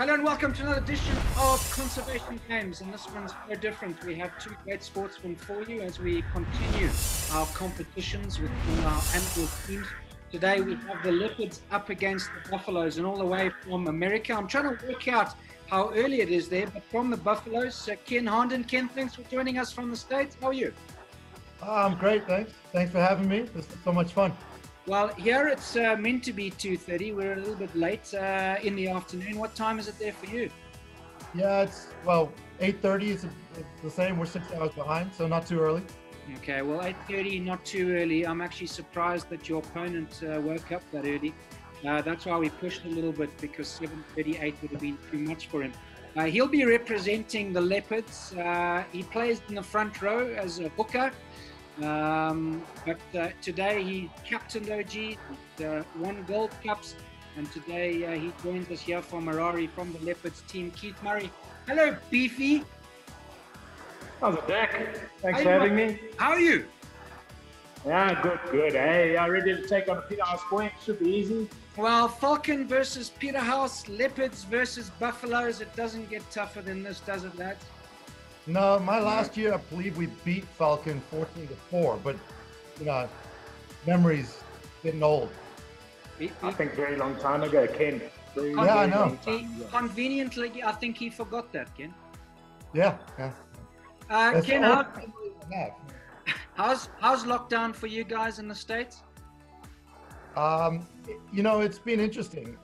Hello and welcome to another edition of Conservation Games, and this one's no different. We have two great sportsmen for you as we continue our competitions with our animal teams. Today we have the leopards up against the buffaloes, and all the way from America. I'm trying to work out how early it is there, but from the buffaloes, Ken Harnden. Ken, thanks for joining us from the States. How are you? I'm great, thanks. Thanks for having me. This is so much fun. Well, here it's meant to be 2:30. We're a little bit late in the afternoon. What time is it there for you? Yeah, it's, 8:30 is the same. We're 6 hours behind, so not too early. Okay, well, 8:30, not too early. I'm actually surprised that your opponent woke up that early. That's why we pushed a little bit, because 7:38 would have been too much for him. He'll be representing the Leopards. He plays in the front row as a hooker. But today he captained OG, won gold cups, and today he joins us here from Harare from the Leopards team. Keith Murray. Hello, Beefy. How's it, Dirk? Thanks for having me. How are you? Yeah, good. Hey, I'm ready to take on Peter House point. Should be easy. Well, Falcon versus Peterhouse, Leopards versus Buffaloes. It doesn't get tougher than this, does it, lads? No, my last year, I believe we beat Falcon 14-4, but, memories getting old. I think very long time ago, Ken. Yeah, I know. Conveniently, I think he forgot that, Ken. Yeah. Ken, how's lockdown for you guys in the States? It's been interesting.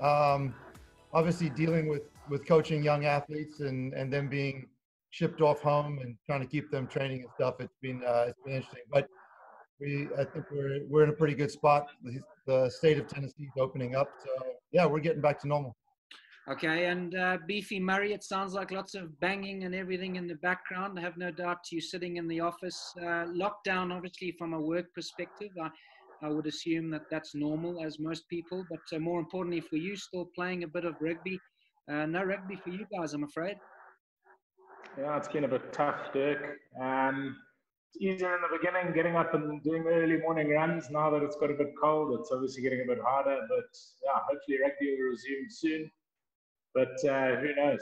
Obviously dealing with coaching young athletes and them being shipped off home and trying to keep them training and stuff. It's been interesting, but I think we're in a pretty good spot. The state of Tennessee is opening up, so yeah, we're getting back to normal. Okay, and Beefy Murray, it sounds like lots of banging and everything in the background. I have no doubt you sitting in the office. Lockdown, obviously, from a work perspective, I would assume that's normal as most people, but more importantly for you, still playing a bit of rugby. No rugby for you guys, I'm afraid. Yeah, it's been a bit tough, Dirk. It's easier in the beginning, getting up and doing early morning runs. Now that it's got a bit cold, it's obviously getting a bit harder. But yeah, hopefully rugby will resume soon. But who knows?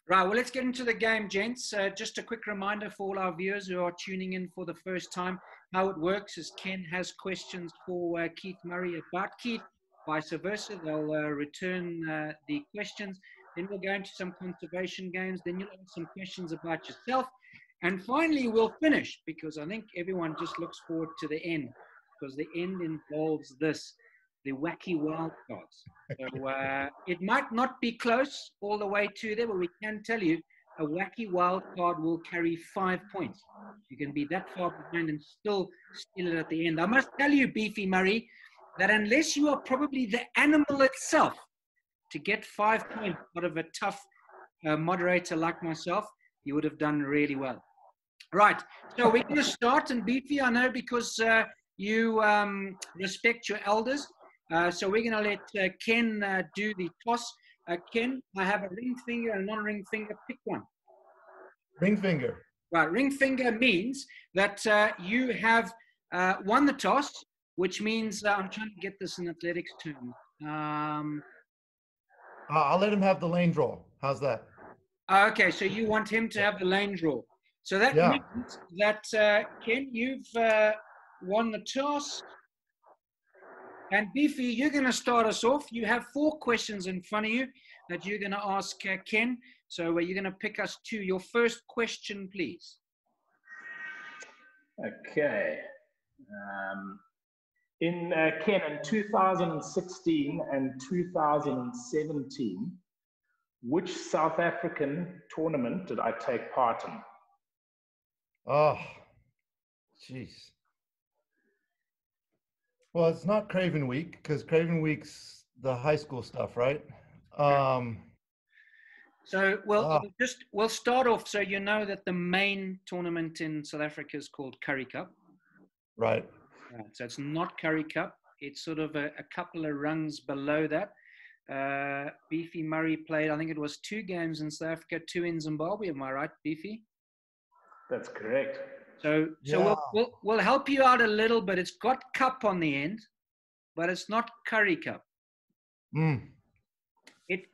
Right, well, let's get into the game, gents. Just a quick reminder for all our viewers who are tuning in for the first time. How it works is Ken has questions for Keith Murray about Keith, vice versa. They'll return the questions. Then we'll go into some conservation games. Then you'll ask some questions about yourself. And finally, we'll finish, because I think everyone just looks forward to the end, because the end involves this, the wacky wild cards. So it might not be close all the way to there, but we can tell you a wacky wild card will carry 5 points. You can be that far behind and still steal it at the end. I must tell you, Beefy Murray, that unless you are probably the animal itself, to get 5 points out of a tough moderator like myself, you would have done really well. Right, so we're going to start, and Beefy, I know because you respect your elders, so we're going to let Ken do the toss. Ken, I have a ring finger and non-ring finger. Pick one. Ring finger. Right, ring finger means that you have won the toss, which means I'm trying to get this in athletics terms. I'll let him have the lane draw. How's that? Okay, so you want him to have the lane draw. So that means that, Ken, you've won the toss. And Beefy, you're going to start us off. You have 4 questions in front of you that you're going to ask Ken. So you're going to pick us to your first question, please. Okay. Ken, in 2016 and 2017, which South African tournament did I take part in? Oh, jeez. Well, it's not Craven Week, because Craven Week's the high school stuff, right? So we'll start off so you know that the main tournament in South Africa is called Currie Cup. Right. So it's not Currie Cup. It's sort of a couple of rungs below that. Beefy Murray played, I think it was 2 games in South Africa, 2 in Zimbabwe. Am I right, Beefy? That's correct. So we'll help you out a little bit. It's got cup on the end, but it's not Currie Cup. Mm. It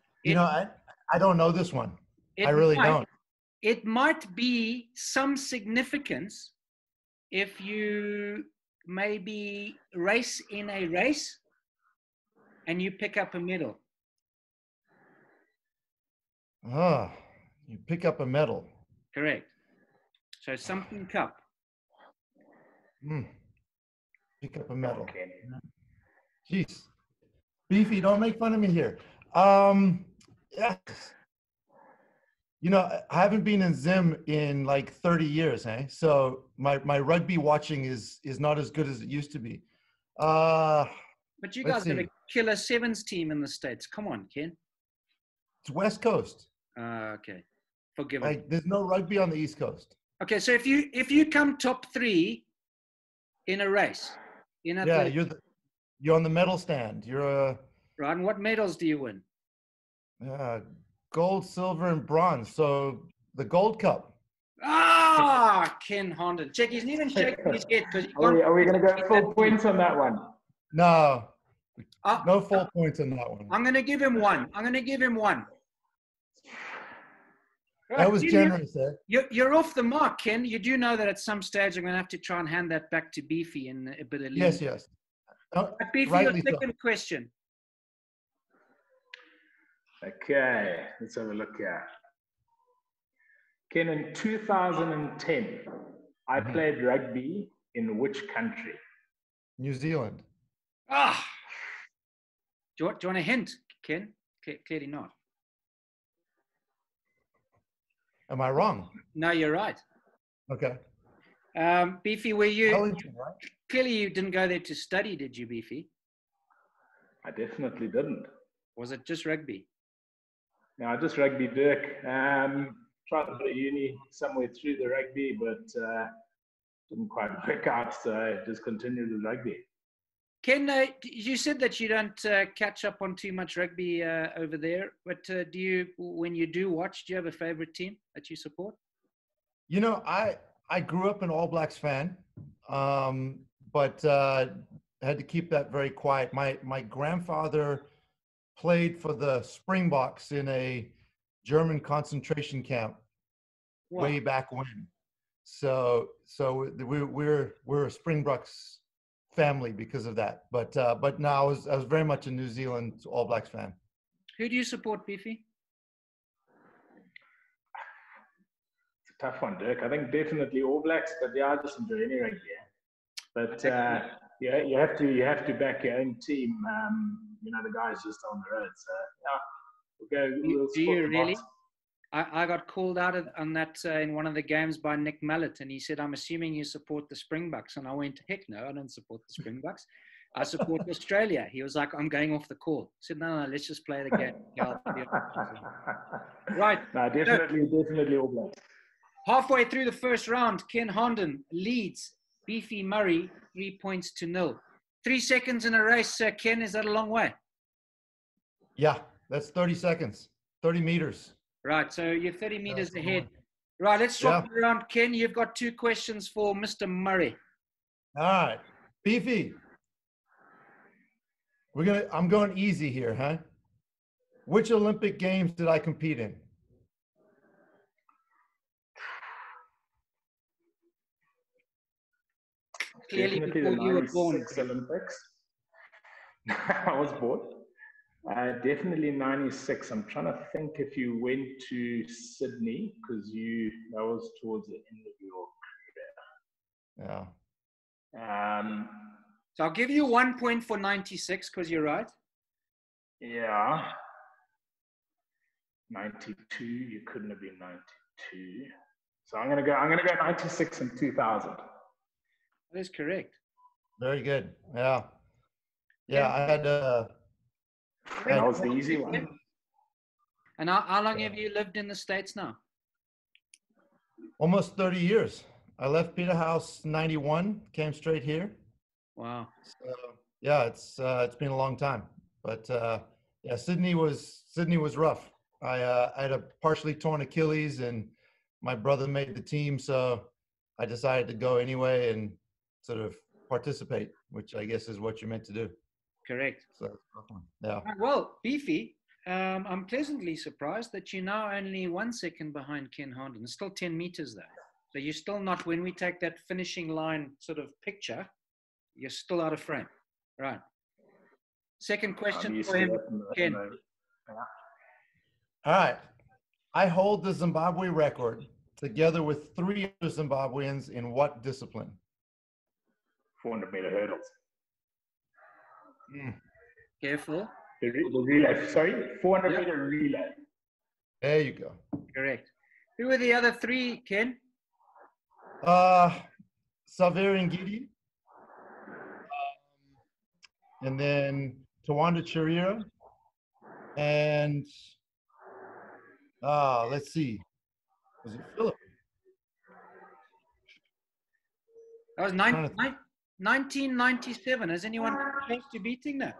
I don't know this one. It I really might, don't. It might be some significance if you maybe race in a race and you pick up a medal. Ah, you pick up a medal. Correct. So something cup. Pick up a medal. Okay. Jeez. Beefy, don't make fun of me here. Yeah. You know, I haven't been in Zim in like 30 years, eh? So my rugby watching is not as good as it used to be. But you Let's guys got a see. killer sevens team in the States. Come on, Ken. It's West Coast. Okay. Forgiven. Like, there's no rugby on the East Coast. Okay, so if you come top 3 in a race, in Yeah, athletics, you're on the medal stand. You're a right? And what medals do you win? gold, silver, and bronze. So the Gold Cup. Ah, Ken Harnden. Check, he's not even shaking his head because he can't. Are we going to go full points on that one? No, no full points on that one. I'm going to give him one. Right, That was Ken, generous, eh? You're off the mark, Ken. You do know that at some stage I'm going to have to try and hand that back to Beefy in a bit of lead. Yes. But Beefy, your second question. Okay, let's have a look here. Ken, in 2010, I played rugby in which country? New Zealand. Ah! Do you want a hint, Ken? Clearly not. Am I wrong? No, you're right. Okay. Beefy, were you... Wellington, right? Clearly you didn't go there to study, did you, Beefy? I definitely didn't. Was it just rugby? No, just rugby, Dirk. Tried to go to uni somewhere through the rugby, but didn't quite work out, so I just continued with rugby. Ken, you said that you don't catch up on too much rugby over there, but do you, when you do watch, do you have a favorite team that you support? You know, I grew up an All Blacks fan, but had to keep that very quiet. My grandfather played for the Springboks in a German concentration camp way back when. So we're a Springboks family because of that. But no, I was very much a New Zealand All Blacks fan. Who do you support, Beefy? It's a tough one, Dirk. I think definitely All Blacks, but yeah, I just enjoy any rugby. But yeah, you have to back your own team. You know, the guys just on the road. So yeah, we'll do you really? Box. I got called out on that in one of the games by Nick Mallet, and he said, "I'm assuming you support the Springboks." And I went, "Heck no, I don't support the Springboks. I support Australia." He was like, "I'm going off the call." I said, "No, let's just play the game." Right. No, definitely All Blacks. Halfway through the first round, Ken Harnden leads Beefy Murray 3-0. 3 seconds in a race, Ken, is that a long way? Yeah, that's 30 seconds, 30 meters. Right, so you're 30 meters ahead. Right, let's swap it around. Ken, you've got 2 questions for Mr. Murray. All right, Beefy. I'm going easy here, huh? Which Olympic Games did I compete in? Clearly Definitely before the you were born. 96 Olympics. I was born. Definitely 96. I'm trying to think if you went to Sydney, because that was towards the end of your career. Yeah. So I'll give you 1 point for 96 because you're right. Yeah. 92. You couldn't have been 92. So I'm gonna go 96 and 2000. That is correct. Very good. Yeah. Yeah, I had that was the easy one. And how long have you lived in the States now? Almost 30 years. I left Peterhouse 91, came straight here. Wow. So, yeah, it's been a long time. But yeah, Sydney was rough. I had a partially torn Achilles, and my brother made the team, so I decided to go anyway and sort of participate, which I guess is what you're meant to do. Correct. So, yeah. Well, Beefy, I'm pleasantly surprised that you're now only 1 second behind Ken Harnden. It's still 10 meters though. So you're still not, when we take that finishing line sort of picture, you're still out of frame. Right. Second question for him, Ken. All right. I hold the Zimbabwe record together with 3 other Zimbabweans in what discipline? 400-meter hurdles. Careful. The relay, sorry, 400-meter relay. There you go. Correct. Who were the other 3, Ken? Saveri Ngidi, and then Tawanda Chirira, and let's see, was it Philip? That was 1997. Has anyone come close to beating that?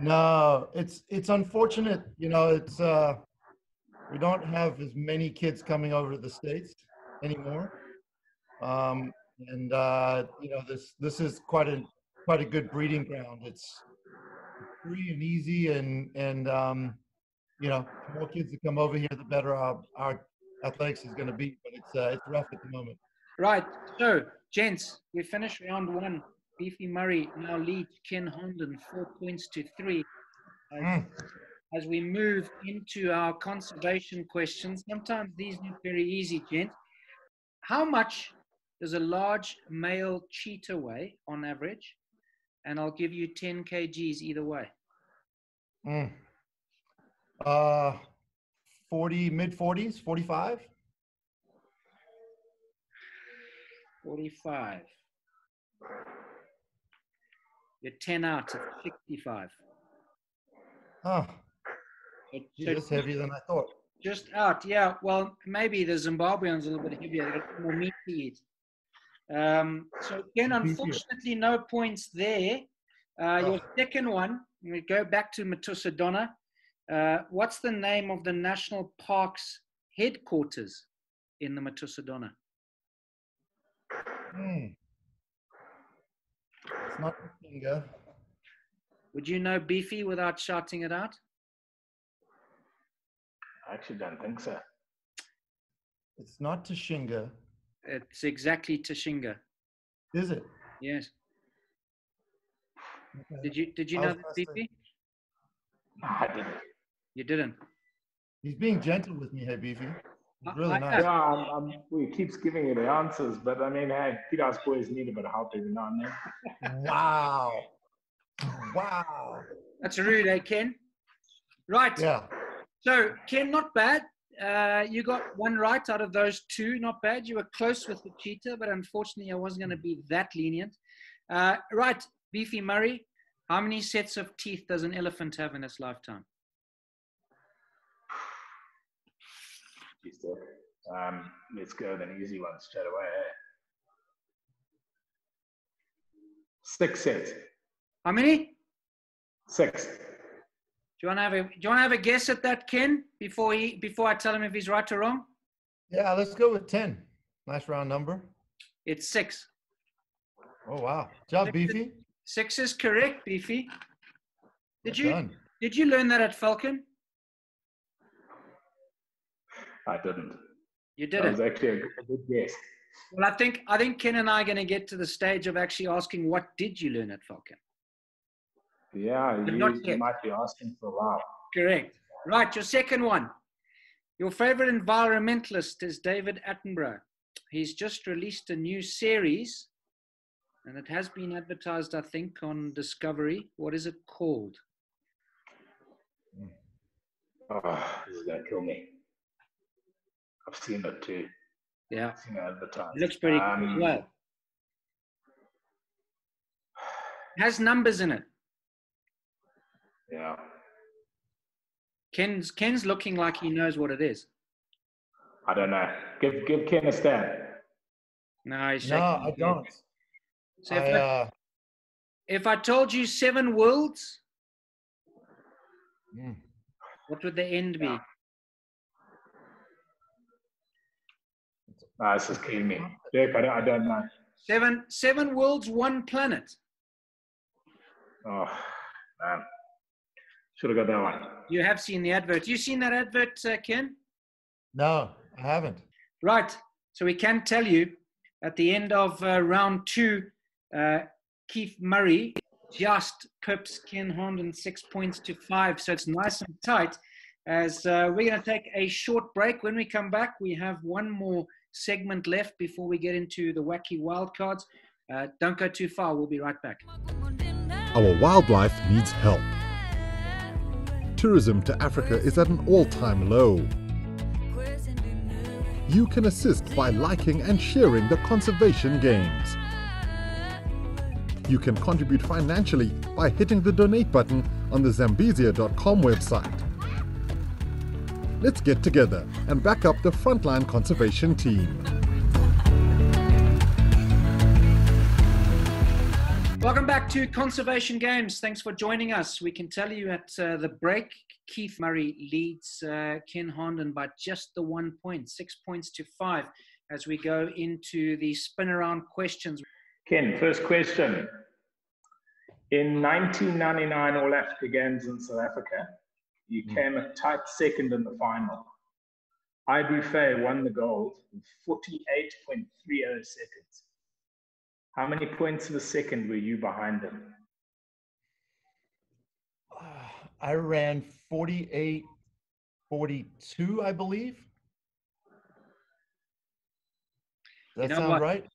No, it's unfortunate. You know, it's we don't have as many kids coming over to the States anymore, and you know, this is quite a good breeding ground. It's free and easy, and you know, the more kids that come over here, the better our athletics is going to be. But it's rough at the moment. Right. So, gents, we finished round 1. Beefy Murray now leads Ken Harnden 4 points to 3. As we move into our conservation questions, sometimes these are very easy, gents. How much does a large male cheetah weigh on average? And I'll give you 10 kgs either way. 40, mid-40s, 45? 45. You're 10 out of 65. Oh, So it's heavier than I thought. Just out, yeah. Well, maybe the Zimbabweans a little bit heavier. They've got more meat to eat. So again, unfortunately, no points there. Your second one, we go back to Matusadona. What's the name of the national park's headquarters in the Matusadona? It's not the finger. Would you know, Beefy, without shouting it out? I actually don't think so. It's not Tashinga. It's exactly Tashinga. Is it? Yes. Okay. Did you know that, Beefy? I didn't. You didn't. He's being gentle with me, hey Beefy. He's really nice. Yeah, he keeps giving you the answers, but I mean, hey, Peter's boys need a bit of help every now and then. Wow. Wow. That's rude, eh, Ken? Right. Yeah. So, Ken, not bad. You got 1 right out of those 2. Not bad. You were close with the cheetah, but unfortunately, I wasn't going to be that lenient. Right, Beefy Murray, how many sets of teeth does an elephant have in its lifetime? Let's go with an easy one straight away. 6 sets. How many? 6. Do you want to have a guess at that, Ken? Before I tell him if he's right or wrong. Yeah, let's go with 10. Nice round number. It's 6. Oh wow! Good job, Beefy. 6 is correct, Beefy. Did you learn that at Falcon? I didn't. You didn't. That was actually a good guess. Well, I think Ken and I are going to get to the stage of actually asking, what did you learn at Falcon? Yeah, you might be asking for a while. Correct. Right, your second one. Your favorite environmentalist is David Attenborough. He's just released a new series, and it has been advertised, I think, on Discovery. What is it called? Oh, this is going to kill me. I've seen it too. Yeah. I've seen it advertised. It looks pretty cool as well. It has numbers in it. Yeah. Ken's looking like he knows what it is. I don't know. Give Ken a stab. No, he's shaking. No, I don't. So if I told you 7 worlds, what would the end be? This is killing me. Dirk, I don't know. 7 worlds, 1 planet. Oh, man. Should have got that one. You have seen the advert. You seen that advert, Ken? No, I haven't. Right. So we can tell you at the end of round 2, Keith Murray just pips Ken Harnden 6 points to 5. So it's nice and tight. As we're going to take a short break. When we come back, we have one more segment left before we get into the wacky wildcards. Don't go too far. We'll be right back. Our wildlife needs help. Tourism to Africa is at an all-time low. You can assist by liking and sharing the conservation games. You can contribute financially by hitting the donate button on the Zambezia.com website. Let's get together and back up the frontline conservation team. Welcome back to Conservation Games. Thanks for joining us. We can tell you at the break, Keith Murray leads Ken Harnden by just the 1 point, 6 points to 5, as we go into the spin around questions. Ken, first question. In 1999 All Africa Games in South Africa, you came a tight second in the final. Ibu Faye won the gold in 48.30 seconds. How many points of a second were you behind him? I ran 48.42, I believe. Does that sound right?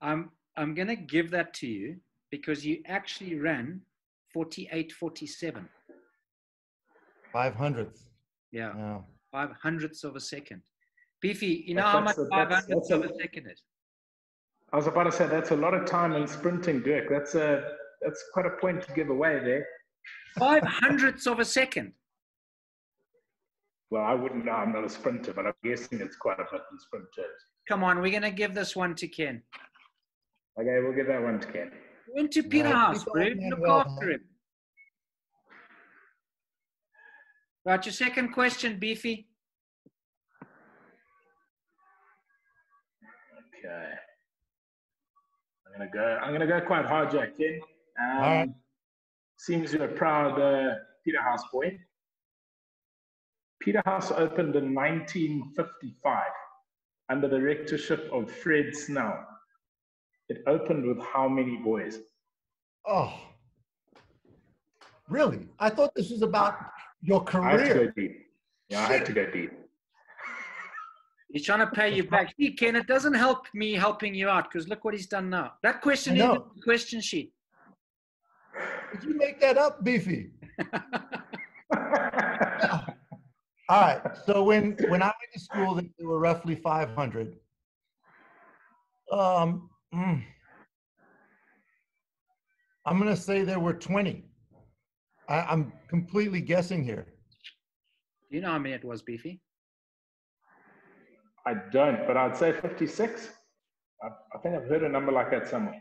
I'm going to give that to you because you actually ran 48.47. 500ths. Yeah. 500ths of a second. Beefy, you know how much 500ths of a second is? I was about to say that's a lot of time in sprinting, Dirk. That's quite a point to give away there. 500ths of a second. Well, I wouldn't know. I'm not a sprinter, but I'm guessing it's quite a bit in sprint terms. Come on, we're going to give this one to Ken. Okay, we'll give that one to Ken. Went to Peterhouse, bro. Look after him. Right, your second question, Beefy. Okay. I'm gonna go quite hard, Jack, Ken. All right. Seems you're a proud Peterhouse boy. Peterhouse opened in 1955 under the rectorship of Fred Snell. It opened with how many boys? Oh, really? I thought this was about your career. I had to go deep. Yeah, I had to go deep. He's trying to pay you back. See, Ken, it doesn't help me helping you out because look what he's done now. That question is in the question sheet. Did you make that up, Beefy? All right. So when I went to school, there were roughly 500. I'm going to say there were 20. I'm completely guessing here. Do you know how many it was, Beefy? I don't, but I'd say 56. I think I've heard a number like that somewhere.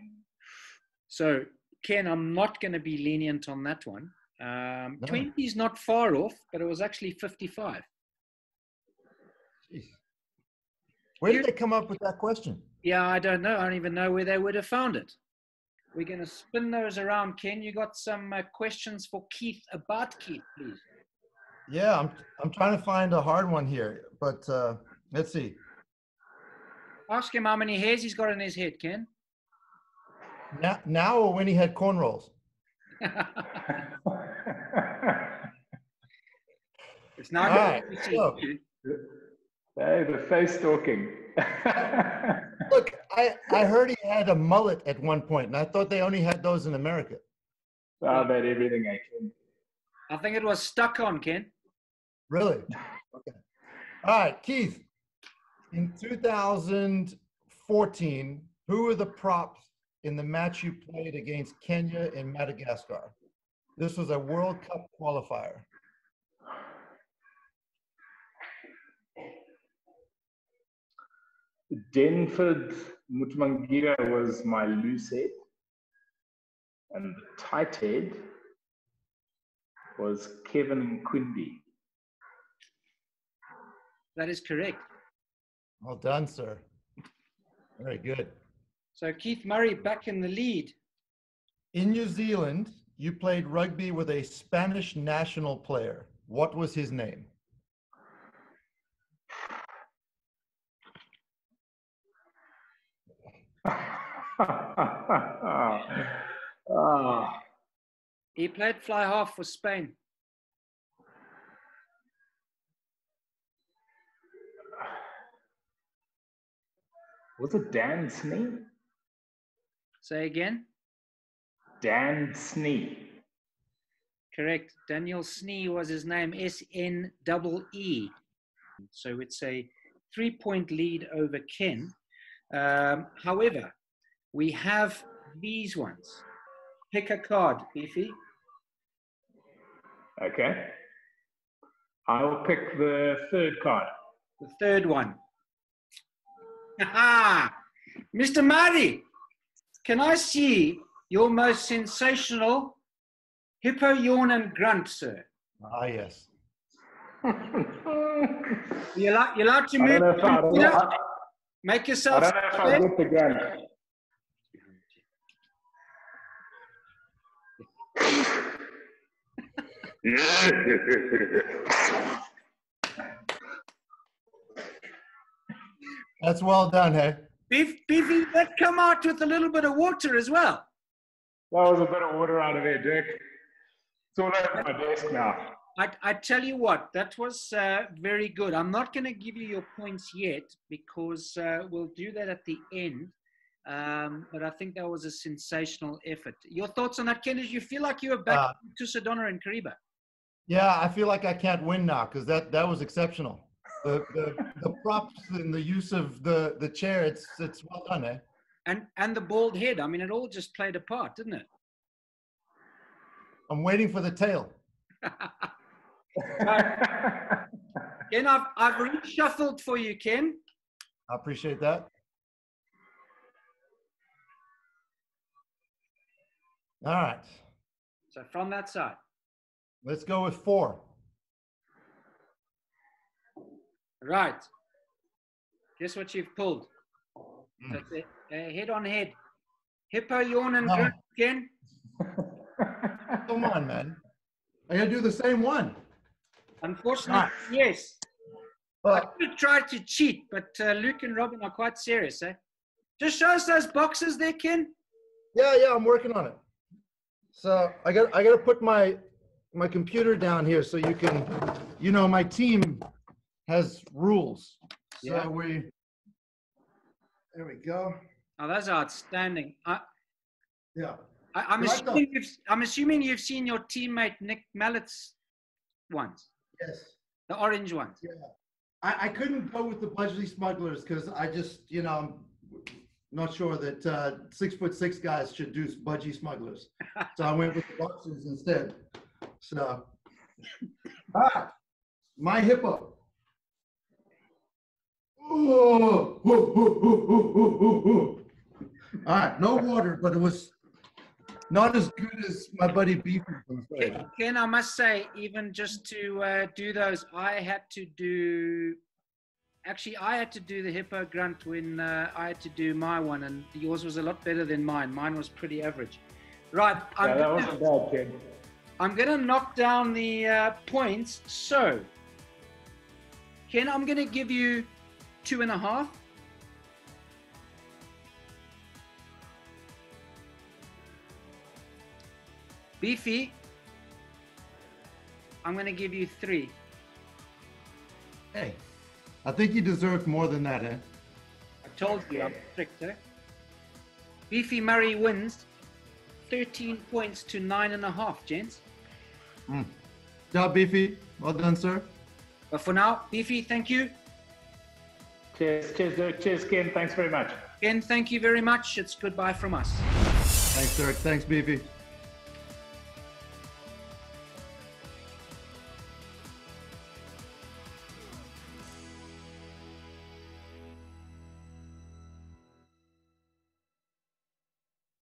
So, Ken, I'm not going to be lenient on that one. 20 is not far off, but it was actually 55. Jeez. Where did they come up with that question? Yeah, I don't know. I don't even know where they would have found it. We're going to spin those around. Ken, you got some questions for Keith about Keith, please? Yeah, I'm trying to find a hard one here, but let's see. Ask him how many hairs he's got in his head, Ken. Now or when he had cornrows? It's not all right. So, hey, the face talking. Look, I heard he had a mullet at one point, and I thought they only had those in America. About everything, actually. I think it was stuck on, Ken. Really? Okay. All right, Keith. In 2014, who were the props in the match you played against Kenya and Madagascar? This was a World Cup qualifier. Denford Mutmangira was my loose head, and the tight head was Kevin Quimby. That is correct. Well done, sir. Very good. So Keith Murray back in the lead. In New Zealand, you played rugby with a Spanish national player. What was his name? He played fly half for Spain. Was it Dan Snee? Say again. Dan Snee. Correct. Daniel Snee was his name, S-N-E-E. So it's a 3-point lead over Ken. However, we have these ones. Pick a card, Beefy. Okay. I will pick the third card. The third one. Mr. Murray, can I see your most sensational Hippo, Yawn, and Grunt, sir? Ah, yes. You're allowed to move. Make yourself. I don't know if I'll get the Grunt. That's well done, hey? Beefy, that come out with a little bit of water as well. That was a bit of water out of there, Dirk. It's all over my desk now. I tell you what, that was very good. I'm not going to give you your points yet because we'll do that at the end. But I think that was a sensational effort. Your thoughts on that, Ken? Did you feel like you were back to Sedona and Kariba? Yeah, I feel like I can't win now because that was exceptional. The props and the use of the chair, it's well done, eh? And the bald head. I mean, it all just played a part, didn't it? I'm waiting for the tail. Ken, I've reshuffled for you, Ken. I appreciate that. All right. So from that side. Let's go with 4. Right. Guess what you've pulled? That's it. Head on head. Hippo, Yawn, and Grunt, Ken. Come on, man. I gotta do the same one. Unfortunately, yes. I could have tried to cheat, but Luke and Robin are quite serious, eh? Just show us those boxes there, Ken. Yeah, I'm working on it. So I got to put my computer down here so you can, my team has rules. So Yeah. there we go. Oh, that's outstanding. Yeah. I'm assuming you've seen your teammate Nick Mallett's ones. Yes. The orange ones. Yeah. I couldn't go with the Budgie Smugglers because I just, I'm not sure that 6'6" guys should do Budgie Smugglers. So I went with the boxers instead. So, my Hippo. Oh. All right, no water, but it was not as good as my buddy Beefy. Ken, I must say, even just to do those, I had to do the Hippo Grunt when I had to do my one, and yours was a lot better than mine. Mine was pretty average. Right. That wasn't bad, Ken. I'm going to knock down the points. So, Ken, I'm going to give you 2.5. Beefy, I'm going to give you 3. Hey, I think you deserved more than that, eh? I told you, I'm strict, eh? Beefy Murray wins 13 points to 9.5, gents. Good job, Beefy. Well done, sir. But for now, Beefy, thank you. Cheers, Dirk. Cheers, Ken. Thanks very much. Ken, thank you very much. It's goodbye from us. Thanks, Dirk. Thanks, Beefy.